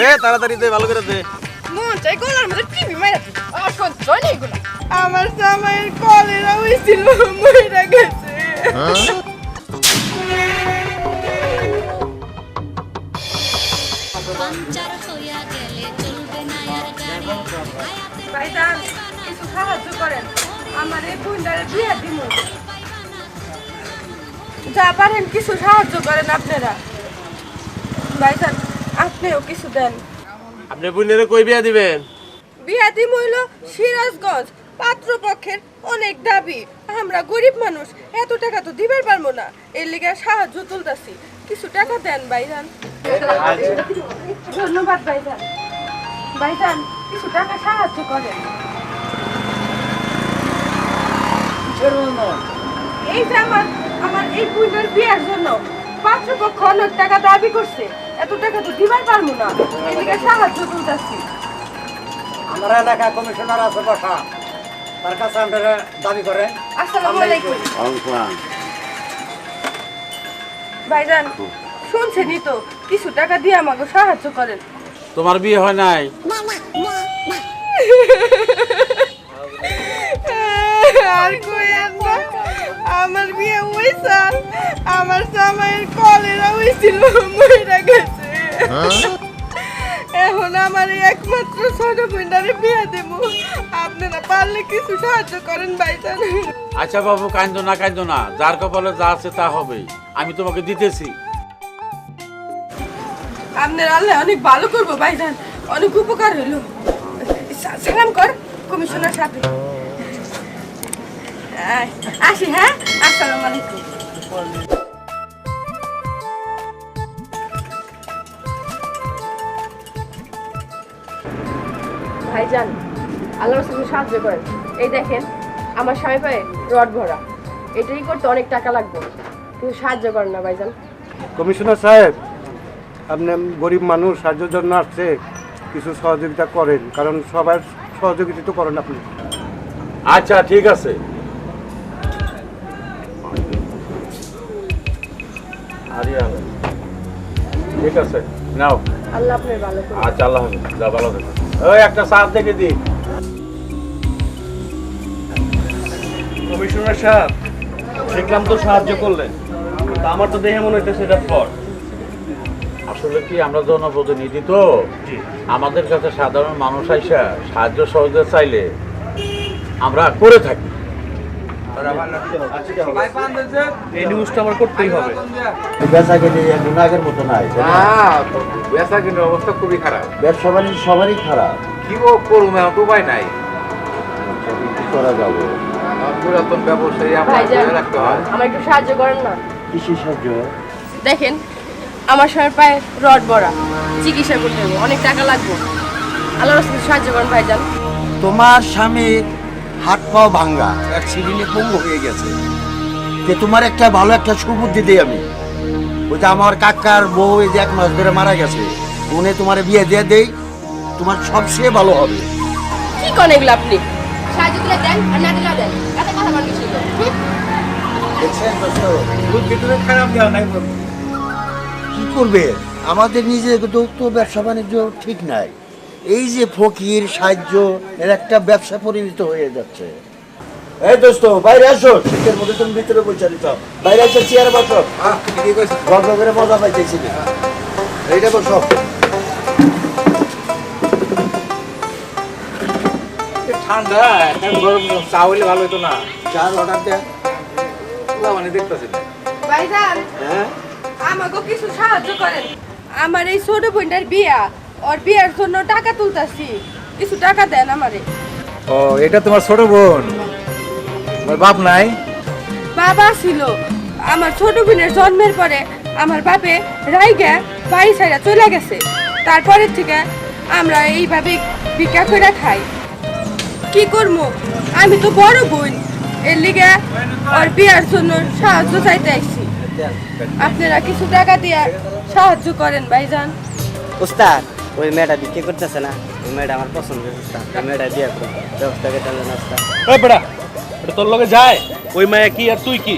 দে তাড়াতাড়ি দে, ভালো করে দে। মন চাই গলার মধ্যে টিভি মাইরা দিই। আর সহ্য নেই এগুলো। আমার জামাইয়ের কলেরা হইছিল, মইরা গেছে। ভাইজান, কিছু সাহায্য করেন, আমার এই বোনটারে বিয়ে দিব। যা পারেন কিছু সাহায্য করেন আপনারা। ভাইজান, আপনিও কিছু দেন। আপনি বোনের কই বিয়া দিবেন? বিয়া দিম হইল সিরাজগঞ্জ। পাত্রপক্ষের অনেক দাবি, আমরা গরিব মানুষ, এত টাকা তো দিবার পারবো না, এর লিগে সাহায্য তুলতাছি। কিছু টাকা দেন ভাইজান। ধন্যবাদ ভাইজান। ভাইজান, কিছু টাকা সাহায্য করেন। এই যে আমার এই বোনের বিয়ের জন্য পাত্রপক্ষ অনেক টাকা দাবি করছে, এত টাকা তো দিবার পারবো না, এর লিগে সাহায্য তুলতাছি। আমার এলাকা কমিশনার আছে বসা, তার কাছে আপনারা দাবি করেন। আসসালামু আলাইকুম। ভাইজান, শুনছেনই তো, কিছু টাকা দিয়ে আমাকে সাহায্য করেন। তোমার বিয়ে হয় নাই? আর কইেন না, আমার বিয়ে হইছে, আমার জামাইয়ের কলেরা হইছিল, মইরা গেছে। এখন আমার এই একমাত্র ছোট বোনটারে বিয়ে দেব, আপনারা পারলে কিছু সাহায্য করেন ভাইজান। আচ্ছা বাবু, কান্দো না, যার কপালে যা আছে তা হবে, আমি তোমাকে দিতেছি। আপনার আল্লাহ অনেক ভালো করবো ভাইজান, অনেক উপকার হইল। সালাম কর কমিশনার সাথে। আসি, হ্যাঁ, আসসালামু আলাইকুম। ভাইজান, আল্লাহর রাসূল সাহায্য করেন। এই দেখেন, আমার স্বামী পায়ে রড ভরা, এটাই করতে অনেক টাকা লাগবে, কিন্তু সাহায্য করেন না ভাইজান। কমিশনার সাহেব, আপনি গরিব মানুষ, সাহায্যের জন্য আসছে, কিছু সহযোগিতা করেন, কারণ সবার সহযোগিতা তো করেন আপনি। আচ্ছা ঠিক আছে, ঠিক আছে, নাও। আল্লাহ আপনার ভালো করুন। আচ্ছা, আল্লাহ হাফেজ, যা ভালো থেকো। ওই একটা সাথ দেখে দি। কমিশনার সাহেব, দেখলাম তো সাহায্য করলেন, তা আমার তো দেখে মনে হইতেছে এটা ফ্রড। আসলে কি, আমরা জনপ্রতিনিধি তো, আমাদের কাছে সাধারণ মানুষ আইসা সাহায্য সহযোগিতা চাইলে আমরা করে থাকি। এই নিউজটা আমার করতেই হবে। বেচা কিনে আগের মতো নাই, বেচা কিনে অবস্থা খুবই খারাপ। ব্যবসা বাণিজ্য সবারই খারাপ। কি করবো, এখন তো উপায় নাই। কি করা যাবে? পুরাতন ব্যবসায়ী আমরা ভাইজান, ধরে রাখতে হয়। আমার একটু সাহায্য করেন না। কৃষি সাহায্য? দেখেন, আমার স্বামীর পায়ে রড ভরা, চিকিৎসা করতে হবে, অনেক টাকা লাগবে, আল্লাহর রাসূল সাহায্য করেন ভাইজান। তোমার স্বামী হাত পাও ভাঙ্গা, অ্যাক্সিডেন্টে পঙ্গু হয়ে গেছে, যে তোমার একটা ভালো একটা সুবুদ্ধি দিই আমি। ওই যে আমার কাকার বউ এই যে 1 মাস ধরে মারা গেছে, উনি তোমার বিয়ে দিয়ে দেই, তোমার সবচেয়ে ভালো হবে। কি করেন এগুলো আপনি? সাহায্য দিলে দেন, আর না দিলে দেন, এত কথা বলেন কিছু তো। দেখছেন দোস্ত, খারাপ দেওয়া নাই। কি করবে? আমাদের নিজের তো ব্যবসা বাণিজ্য ঠিক নাই, এই যে ফকির সাহায্য এর একটা ব্যবসা পরিণত হয়ে যাচ্ছে। এই দোস্ত, বাইরে আসো, শীতের মধ্যে তুমি ভিতরে বসে দিত, বাইরে আসো, চেয়ারে বসো, গল্প করে মজা পাইতেছি না, এইটা বসো। ঠান্ডা, এখন গরম চা হইলে ভালো হতো না। চার অর্ডার দেয়। মানে দেখতেছি না। ভাইজান, হ্যাঁ, আমাকে কিছু সাহায্য করেন, আমার এই ছোট বোনটার বিয়া, ওর বিয়ার জন্য টাকা তুলতাছি, কিছু টাকা দেন আমারে। ও, এটা তোমার ছোট বোন? তোমার বাপ নাই? বাবা ছিল, আমার ছোট বোনের জন্মের পরে আমার বাপে রাইগা বাড়ি ছাইরা চলে গেছে, তারপরের থেকে আমরা এইভাবে ভিক্ষা করে খাই। কি করবো, আমি তো বড় বোন, এর লিগে ওর বিয়ার জন্য সাহায্য চাইতে আসছি, আপনারা কিছু টাকা দিয়ে সাহায্য করেন ভাইজান। উস্তাদ, ওই মেয়েটা বিক্রি করতেছে না, ওই মেয়েটা আমার পছন্দ হয়েছে উস্তাদ, ওই মেয়েটা বিয়ে করো, ব্যবস্থা করতে হবে না উস্তাদ। ওই বেটা, এটা তোর লগে যায়? ওই মায়া কি আর তুই কি?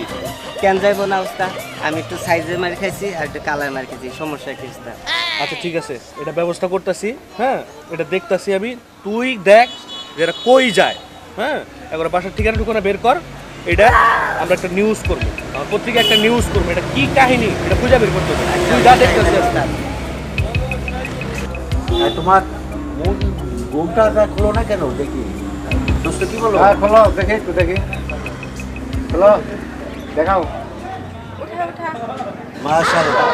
কেন যাইবো না উস্তাদ? আমি একটু সাইজে মার খাইছি আর একটু কালার মার খাইছি, সমস্যা কি উস্তাদ? আচ্ছা ঠিক আছে, এটা ব্যবস্থা করতেছি। হ্যাঁ, এটা দেখতাছি আমি। তুই দেখ যে এটা কই যায়। হ্যাঁ, একবার বাসার ঠিকানা টুকানা বের কর। এটা আমরা একটা নিউজ করবো, আমার পত্রিকা একটা নিউজ করবো। এটা কি কাহিনী এটা খুঁজে বের করতে হবে। তুই যা দেখতেছিস। তোমার বউটা খোলো না কেন দেখি, দোস্ত কি বলো? হ্যাঁ খোলো, দেখি একটু দেখি, খোলো, দেখাও। উঠা উঠা। মাশাআল্লাহ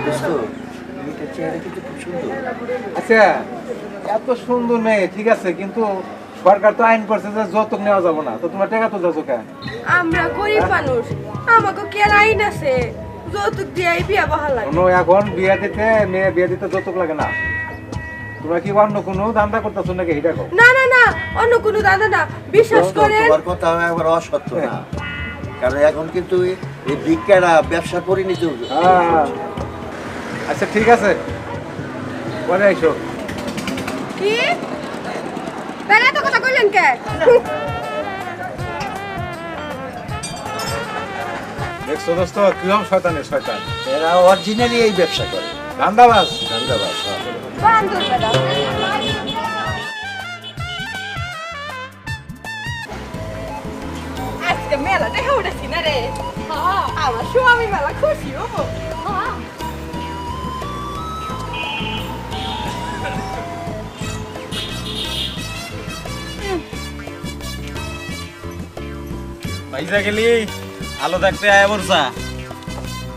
দোস্ত, মেয়েটার চেহারা কিন্তু খুব সুন্দর। আচ্ছা, এত সুন্দর মেয়ে ঠিক আছে, কিন্তু সরকার তো আইন করছে যে যৌতুক নেওয়া যাবে না, তো তোমার টাকা তো যাচ্ছ কেন? আমরা গরিব মানুষ, আমাকে কি আর আইন আছে যৌতুক দিয়ে বিয়া বহাল লাগে? কোনো এখন বিয়ে দিতে, মেয়ে বিয়ে দিতে যৌতুক লাগে না। তোমরা কি অন্য কোনো ধান্দা করতেছো নাকি? এটা কো। না না না, অন্য কোনো দাদা না, বিশ্বাস করেন। তোমার কথা একবার অসত্য না, কারণ এখন কিন্তু এই ভিক্ষারা ব্যবসা পরিণত হচ্ছে। হ্যাঁ, আচ্ছা ঠিক আছে, পরে আইসো। কি তাহলে এত কথা কইলেন কে? দেখছো দোস্ত, কিরম শয়তানের শয়তান, এরা অরিজিনালি এই ব্যবসা করে, ধান্দাবাজ। ধান্দাবাজ। হ্যাঁ। বান্দর বেটা। আজকে মেলা দেখে উঠেছি না রে। আমার স্বামী মেলা খুশি হবো। পয়সা গেলি আলো দেখতে আয় বর্ষা।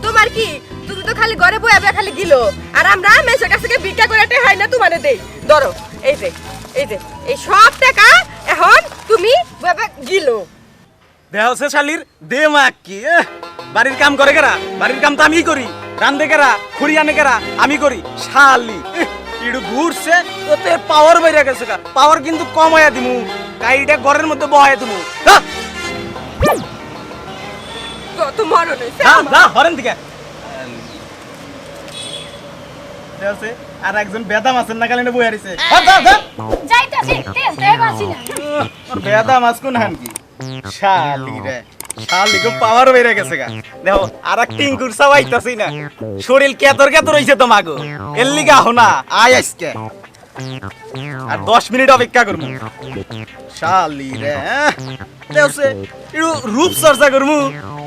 তোমার কি, তুমি তো খালি ঘরে বয়ে বয়ে খালি গিলো, আর আমরা মেসের কাছ থেকে ভিক্ষা করে হয় না তোমারে দেই। ধরো এই যে এই যে এই সব টাকা এখন তুমি বাবা গিলো। দেহ হচ্ছে শালির দে মা কি বাড়ির কাম করে কেরা? বাড়ির কাম তো আমি করি। রান্ধে কেরা, খুঁড়ি আনে কেরা, আমি করি। শালি ইডু ঘুরছে তোতে পাওয়ার বাইরে গেছে। পাওয়ার কিন্তু কমায়া দিমু, গাড়িটা ঘরের মধ্যে বহায়া দিমু। কত মরণ হইছে যা হরেন দিকে। আর একজন বেদাম আছেন না কালিনে বইয়া রইছে। যাইতাছি তেল বাসি না বেদাম আছ কোন হান কি? শালি রে, শালি গো পাওয়ার বেড়ে গেছে গা। দেখো আর এক টিঙ্কুর সাবাইতাছি না, শরীর কেতর কেতর হইছে তোমাগো। এর লিগা আহো না, আয় আজকে আর 10 মিনিট অপেক্ষা করবো। শালি রে দেওছে একটু রূপ চর্চা করবো,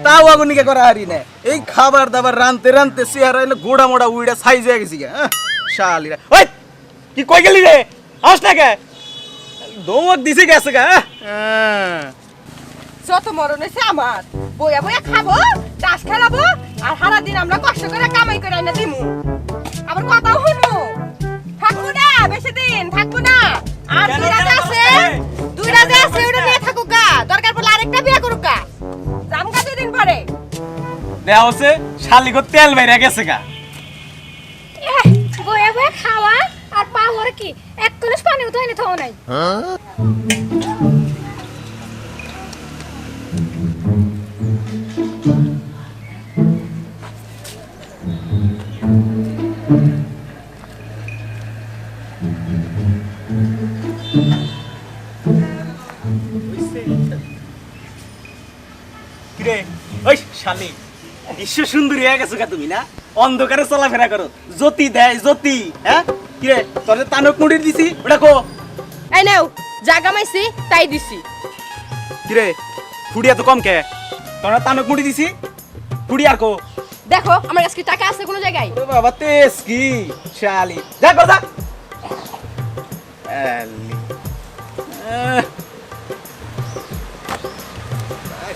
তাও আগুনিকে করা হারি না। এই খাবার দাবার রানতে রানতে চেহারা এনে গোড়া মোড়া উইড়া সাইজ হয়ে গেছি গা। শালি রে, ওই কি কই গেলি রে? আস না কে দৌড় দিছে গেছে গা। যত মরণ হইছে আমার, বইয়া বইয়া খাবো, চাষ খেলাবো, আর সারা দিন আমরা কষ্ট করে কামাই করে আইনা দিমু। আবার কথাও শুনবো, থাকবো না বেশি দিন, থাকবো না। আর দুইটা যে আছে ওটা নিয়ে থাকুক গা, দরকার পড়লে আরেকটা বিয়ে করুক গা। জাম গা 2 দিন পরে। দেওয়া হচ্ছে শালি গো তেল বাইরে গেছে গা। বয়ে বয়ে খাওয়া আর পাওয়ার কি এক কলস পানি উঠাই না থাও নাই। কিরে ওই শালি বিশ্ব সুন্দরী হয়ে গেছো গা তুমি না? অন্ধকারে চলাফেরা করো, জ্যোতি দেয় জ্যোতি। হ্যাঁ কিরে তোর যে তানক মুড়ি দিছি ওটা কো? এই নাও, জাগা মাইছি তাই দিছি। কিরে ফুড়ি এত কম কে? তোর তানক মুড়ি দিছি, ফুড়ি আর কো? দেখো আমার কাছে কি টাকা আছে কোনো জায়গায়? ওরে বাবা তেজ কি শালি, যা কর যা। শালি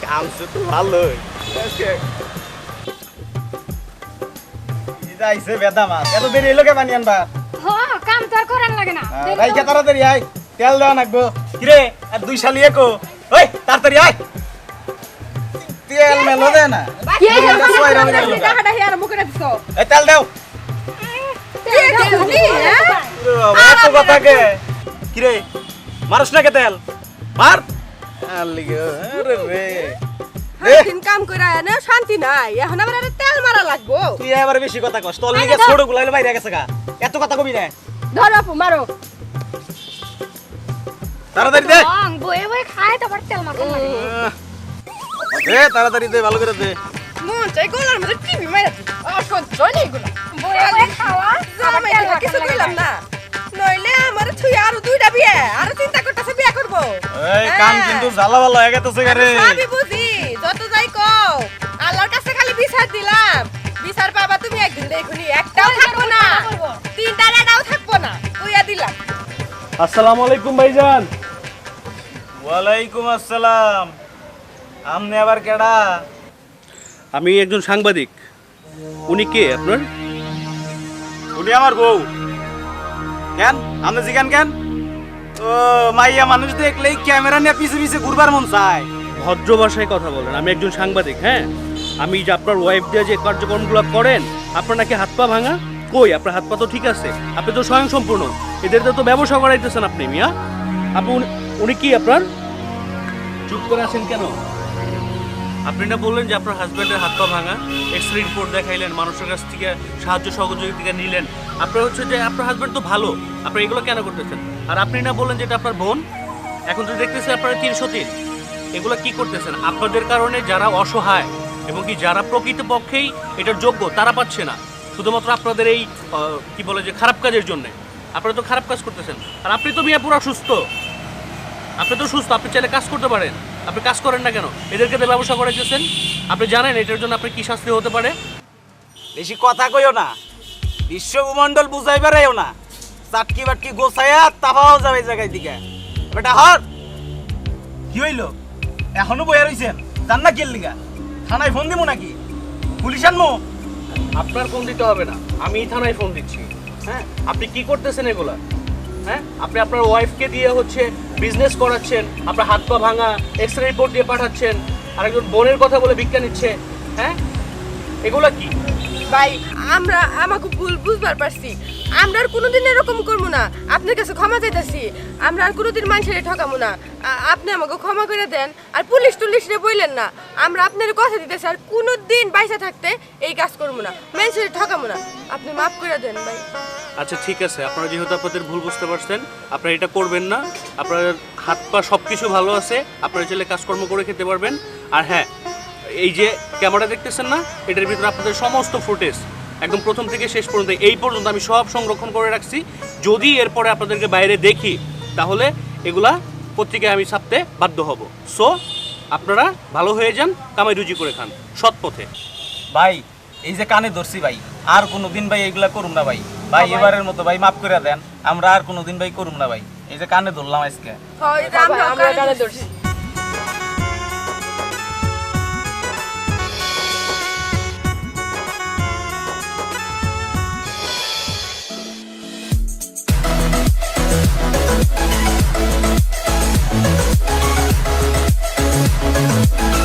কামছে তো ভালোই। যাইছে বেদা মাছ, এত দেরি এলো কে পানি আনবা? হ কাম তো আর করার লাগে না। রাইখা তাড়াতাড়ি আয়, তেল দেওয়া লাগবো। কিরে আর 2 শালি একো, ওই তাড়াতাড়ি আয়। তেল মেলো দে না, কি টাকাটা হিয়ার মুখে রাখছো? এই তেল দেও। এত কথা কে? কিরে মারস না কে তেল? মার। আরে রে দিন কাম করে না শান্তি নাই, এখন আবার আরে তেল মারা লাগবো। তুই এবারে বেশি কথা কস, তোর লিগে ছোট গুলাইলে বাইরে গেছে গা। এত কথা কবি না, ধরো আপু মারো। তাড়াতাড়ি দে। বয়ে বয়ে খায় তারপর তেল মাখা লাগে। দে তাড়াতাড়ি দে, ভালো করে দে। মন চাই গোলার মধ্যে টিভি মারা। আর কোন জনি এগুলা বয়ে বয়ে খাওয়া কিছু কইলাম না নইলে আমার থুই আরো দুইটা বিয়ে আরো চিন্তা করতেছে বিয়ে করব এই কান কিন্তু জ্বালা ভালো হয়ে গেছে রে আমি বুঝি যত যাই কও আল্লাহর কাছে খালি বিচার দিলাম বিচার পাবা তুমি একদিন দেখুনি একটাও থাকবো না তিনটা রাডাও থাকবো না কইয়া দিলাম আসসালামু আলাইকুম ভাইজান। ওয়ালাইকুম আসসালাম। আমনে আবার কেডা? আমি একজন সাংবাদিক। উনি কে আপনার? উনি আমার বউ। কেন আমনে জিগান কেন? ও মাইয়া মানুষ দেখলেই ক্যামেরা নিয়ে পিছে পিছে ঘুরবার মন চায়। ভদ্র ভাষায় কথা বলেন। আমি একজন সাংবাদিক। হ্যাঁ, আমি যে আপনার ওয়াইফ দিয়ে যে কার্যক্রমগুলো করেন, আপনার নাকি হাত পা ভাঙা। কই আপনার হাত পা তো ঠিক আছে, আপনি তো স্বয়ং সম্পূর্ণ। এদের তো ব্যবসা করাইতেছেন আপনি মিয়া। আপনি উনি কি আপনার? চুপ করে আছেন কেন? আপনি না বললেন যে আপনার হাজব্যান্ডের হাত পা ভাঙা, এক্সরে রিপোর্ট দেখাইলেন, মানুষের কাছ থেকে সাহায্য সহযোগিতা নিলেন। আপনার হচ্ছে যে আপনার হাজব্যান্ড তো ভালো, আপনি এগুলো কেন করতেছেন? আর আপনি না বললেন যে এটা আপনার বোন, এখন তো দেখতেছি আপনারা 303। এগুলো কি করতেছেন? আপনাদের কারণে যারা অসহায় এবং কি যারা প্রকৃতপক্ষেই এটার যোগ্য তারা পাচ্ছে না, শুধুমাত্র আপনাদের এই কি বলে যে খারাপ কাজের জন্য। আপনারা তো খারাপ কাজ করতেছেন। আর আপনি তো মিয়া পুরো সুস্থ, আপনি তো সুস্থ, আপনি চাইলে কাজ করতে পারেন। আপনি কাজ করেন না কেন? এদেরকে তো ব্যবসা করাইতেছেন। আপনি জানেন এটার জন্য আপনি কি শাস্তি হতে পারে? বেশি কথা কইও না, বিশ্বভূমণ্ডল বুঝাই বেড়াইও না। চাটকি বাটকি গোছাইয়া তাবাও যাবে এই জায়গায় দিকে। বেটা হর কি হইলো? এখনো বইয়া রইছেন? জান না কি লিগা? থানায় ফোন দিমু নাকি? পুলিশ আনমু? আপনার ফোন দিতে হবে না, আমি থানায় ফোন দিচ্ছি। হ্যাঁ, আপনি কি করতেছেন এগুলা? হ্যাঁ, আপনি আপনার ওয়াইফকে দিয়ে হচ্ছে বিজনেস করাচ্ছেন, আপনার হাত পা ভাঙা এক্সরে রিপোর্ট দিয়ে পাঠাচ্ছেন, আর একজন বোনের কথা বলে ভিক্ষা নিচ্ছে। হ্যাঁ, এগুলা কি? ভাই আমরা আমাকে ভুল বুঝবার পারছি, আমরা আর কোনোদিন এরকম করবো না। আপনার কাছে ক্ষমা চাইতেছি, আমরা আর কোনোদিন মানুষের ঠকাবো না। আপনি আমাকে ক্ষমা করে দেন। আর পুলিশ টুলিশরে বললেন না, আমরা আপনার কথা দিতেছি আর কোনোদিন বাইসা থাকতে এই কাজ করবো না, মানুষের ঠকাবো না। আপনি মাফ করে দেন ভাই। আচ্ছা ঠিক আছে, আপনারা যেহেতু আপনাদের ভুল বুঝতে পারছেন, আপনারা এটা করবেন না। আপনার হাত পা সব কিছু ভালো আছে, আপনারা চাইলে কাজকর্ম করে খেতে পারবেন। আর হ্যাঁ, এই যে ক্যামেরা দেখতেছেন না, এটার ভিতরে আপনাদের সমস্ত ফুটেজ একদম প্রথম থেকে শেষ পর্যন্ত এই পর্যন্ত আমি সব সংরক্ষণ করে রাখছি। যদি এরপরে আপনাদেরকে বাইরে দেখি তাহলে এগুলা পত্রিকায় আমি ছাপতে বাধ্য হব। সো আপনারা ভালো হয়ে যান, কামাই রুজি করে খান সৎ পথে। ভাই এই যে কানে ধরছি ভাই, আর কোনোদিন ভাই এগুলা করুম না ভাই। ভাই এবারের মতো ভাই মাফ করে দেন, আমরা আর কোনোদিন ভাই করুম না ভাই। এই যে কানে ধরলাম আজকে। আমরা কানে ধরছি। Thank you.